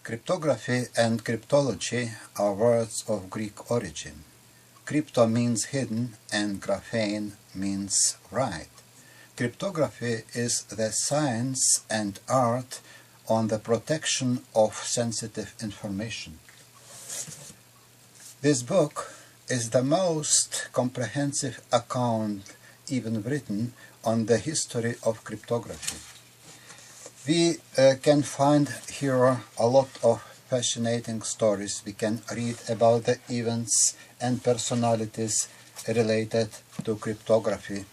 Cryptography and cryptology are words of Greek origin. Crypto means hidden and graphene means write. Cryptography is the science and art on the protection of sensitive information. This book is the most comprehensive account even written on the history of cryptography. We can find here a lot of fascinating stories. We can read about the events and personalities related to cryptography,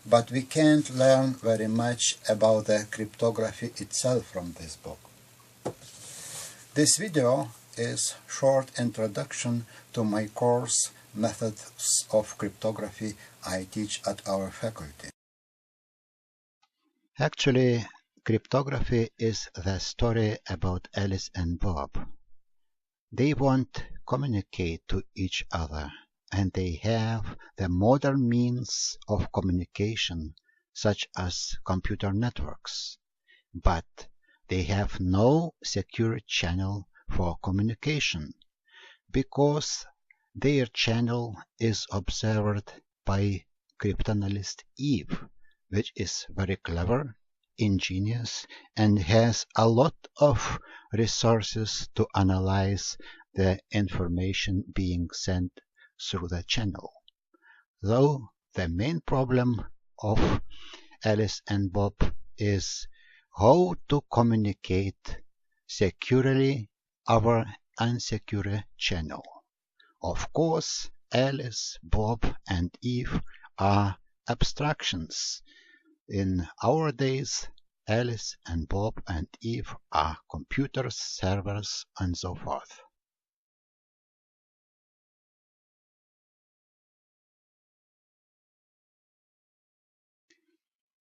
but we can't learn very much about the cryptography itself from this book. This video is a short introduction to my course Methods of Cryptography I teach at our faculty. Actually, cryptography is the story about Alice and Bob. They want to communicate to each other, and they have the modern means of communication, such as computer networks. But they have no secure channel for communication, because their channel is observed by cryptanalyst Eve, which is very clever, ingenious, and has a lot of resources to analyze the information being sent through the channel. Though the main problem of Alice and Bob is how to communicate securely over unsecure channel. Of course, Alice, Bob, and Eve are abstractions. In our days, Alice and Bob and Eve are computers, servers, and so forth.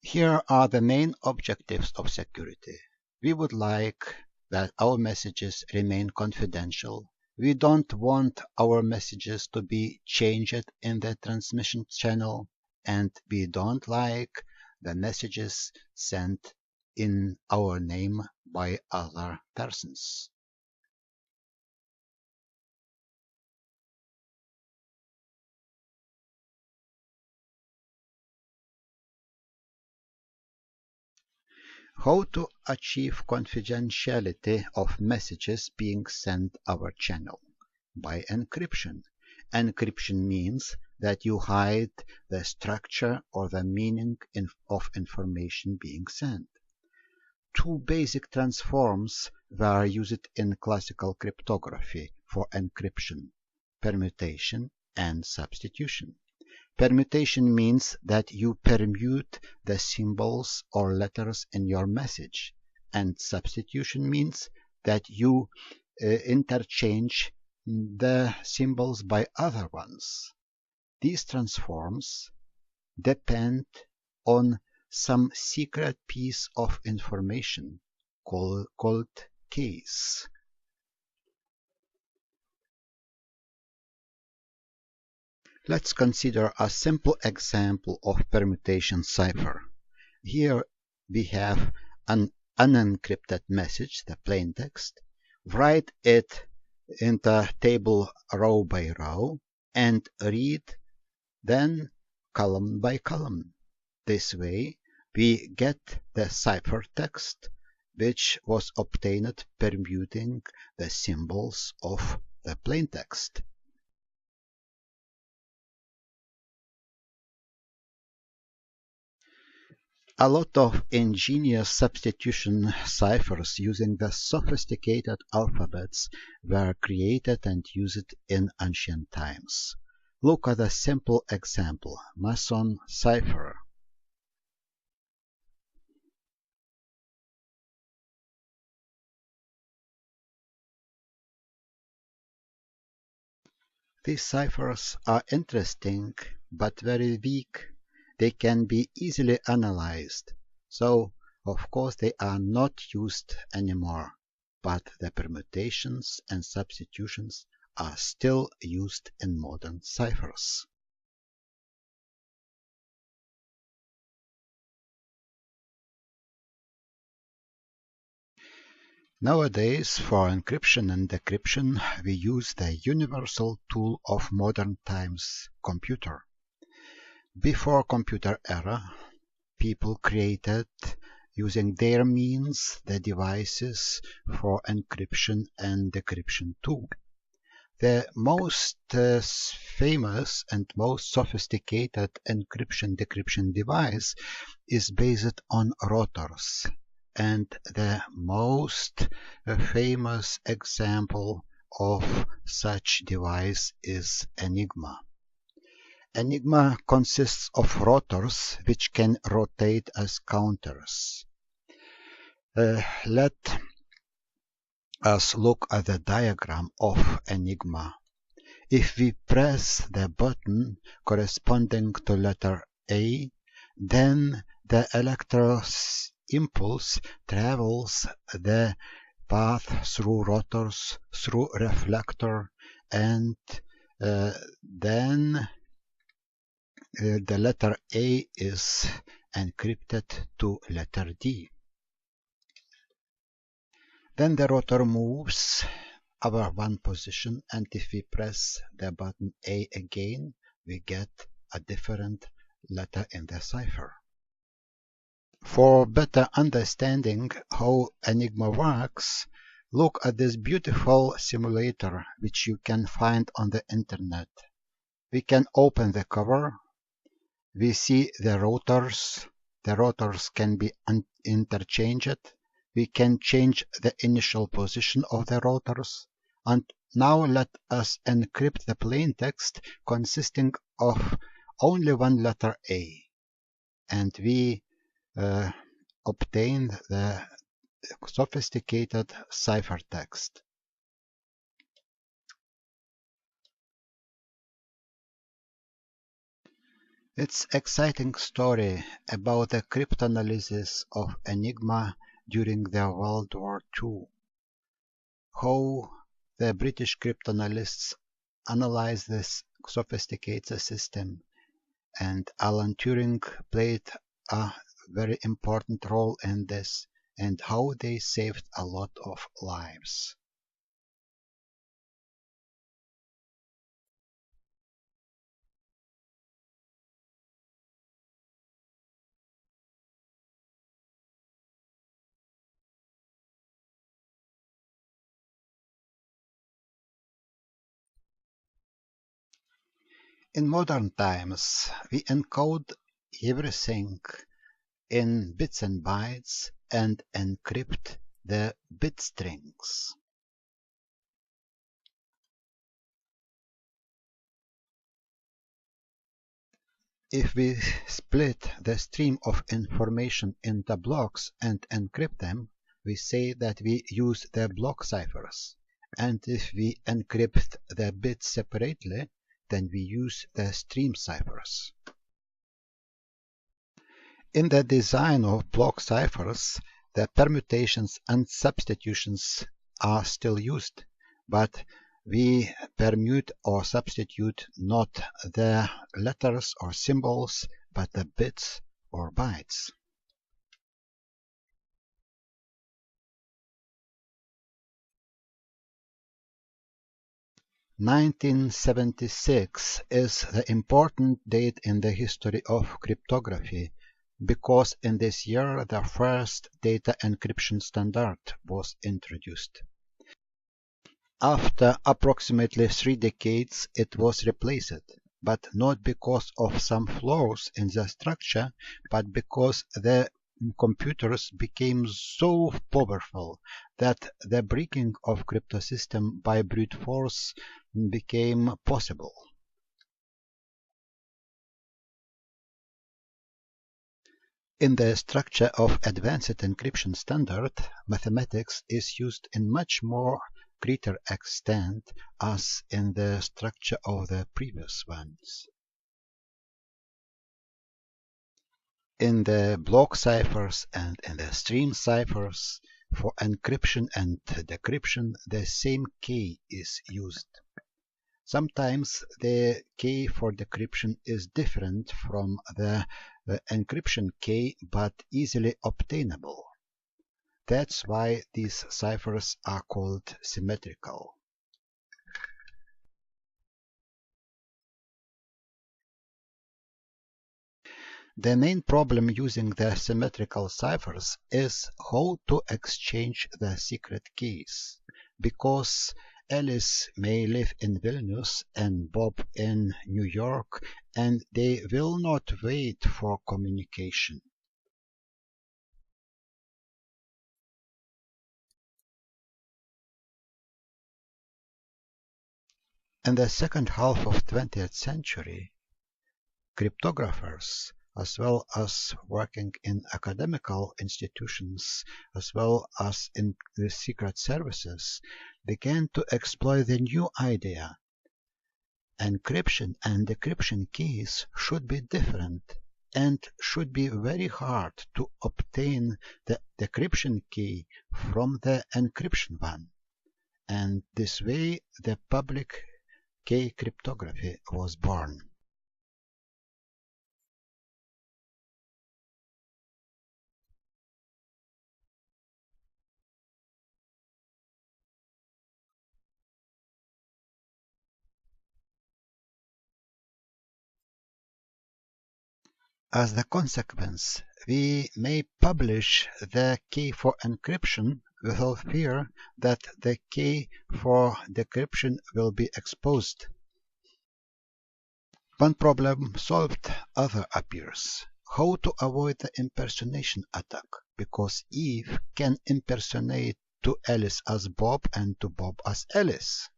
Here are the main objectives of security. We would like that our messages remain confidential. We don't want our messages to be changed in the transmission channel, and we don't like the messages sent in our name by other persons. How to achieve confidentiality of messages being sent over channel? By encryption. Encryption means that you hide the structure or the meaning of information being sent. Two basic transforms were used in classical cryptography for encryption: permutation and substitution. Permutation means that you permute the symbols or letters in your message, and substitution means that you interchange the symbols by other ones. These transforms depend on some secret piece of information called keys. Let's consider a simple example of permutation cipher. Here we have an unencrypted message, the plain text. Write it in the table row by row and read then column by column. This way we get the cipher text, which was obtained permuting the symbols of the plain text. A lot of ingenious substitution ciphers using the sophisticated alphabets were created and used in ancient times. Look at a simple example, Mason cipher. These ciphers are interesting but very weak. They can be easily analyzed, so of course they are not used anymore, but the permutations and substitutions are still used in modern ciphers. Nowadays, for encryption and decryption, we use the universal tool of modern times, computer. Before computer era, people created, using their means, the devices for encryption and decryption too. The most famous and most sophisticated encryption-decryption device is based on rotors, and the most famous example of such device is Enigma. Enigma consists of rotors which can rotate as counters. Let us look at the diagram of Enigma. If we press the button corresponding to letter A, then the electron's impulse travels the path through rotors, through reflector, and then the letter A is encrypted to letter D. Then the rotor moves over one position, and if we press the button A again, we get a different letter in the cipher. For better understanding how Enigma works, look at this beautiful simulator which you can find on the internet. We can open the cover. We see the rotors. The rotors can be interchanged. We can change the initial position of the rotors. And now let us encrypt the plain text consisting of only one letter A. And we obtain the sophisticated ciphertext. It's an exciting story about the cryptanalysis of Enigma during the World War II. How the British cryptanalysts analyzed this sophisticated system, and Alan Turing played a very important role in this, and how they saved a lot of lives. In modern times, we encode everything in bits and bytes and encrypt the bit strings. If we split the stream of information into blocks and encrypt them, we say that we use the block ciphers. And if we encrypt the bits separately, then we use the stream ciphers. In the design of block ciphers, the permutations and substitutions are still used, but we permute or substitute not the letters or symbols, but the bits or bytes. (1976) is the important date in the history of cryptography, because in this year the first data encryption standard was introduced. After approximately 3 decades it was replaced, but not because of some flaws in the structure, but because the computers became so powerful that the breaking of crypto system by brute force became possible. In the structure of advanced encryption standard, mathematics is used in much more greater extent as in the structure of the previous ones. In the block ciphers and in the stream ciphers, for encryption and decryption, the same key is used. Sometimes the key for decryption is different from the encryption key, but easily obtainable. That's why these ciphers are called symmetrical. The main problem using the symmetrical ciphers is how to exchange the secret keys, because Alice may live in Vilnius and Bob in New York, and they will not wait for communication. In the second half of 20th century, cryptographers, as well as working in academical institutions, as well as in the secret services, began to exploit the new idea. Encryption and decryption keys should be different and should be very hard to obtain the decryption key from the encryption one. And this way the public key cryptography was born. As the consequence, we may publish the key for encryption without fear that the key for decryption will be exposed. One problem solved, other appears. How to avoid the impersonation attack? Because Eve can impersonate to Alice as Bob and to Bob as Alice.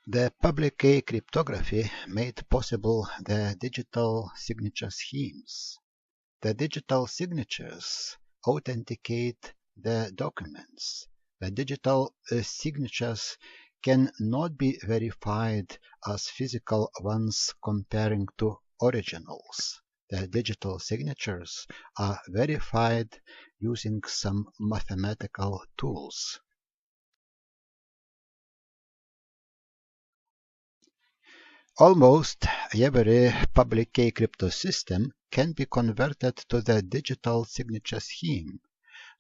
The public key cryptography made possible the digital signature schemes. The digital signatures authenticate the documents. The digital signatures can not be verified as physical ones comparing to originals. The digital signatures are verified using some mathematical tools. Almost every public key crypto system can be converted to the digital signature scheme.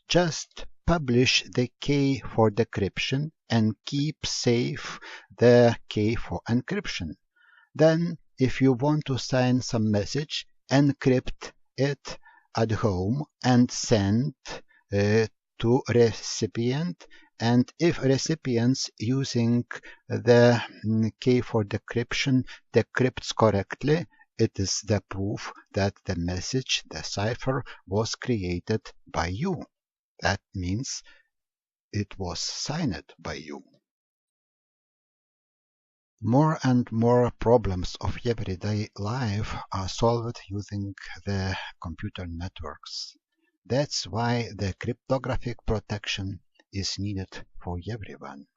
Just publish the key for decryption and keep safe the key for encryption. Then, if you want to sign some message, encrypt it at home and send to recipient. And if recipients using the key for decryption decrypts correctly, it is the proof that the message, the cipher, was created by you. That means it was signed by you. More and more problems of everyday life are solved using the computer networks. That's why the cryptographic protection is needed for everyone.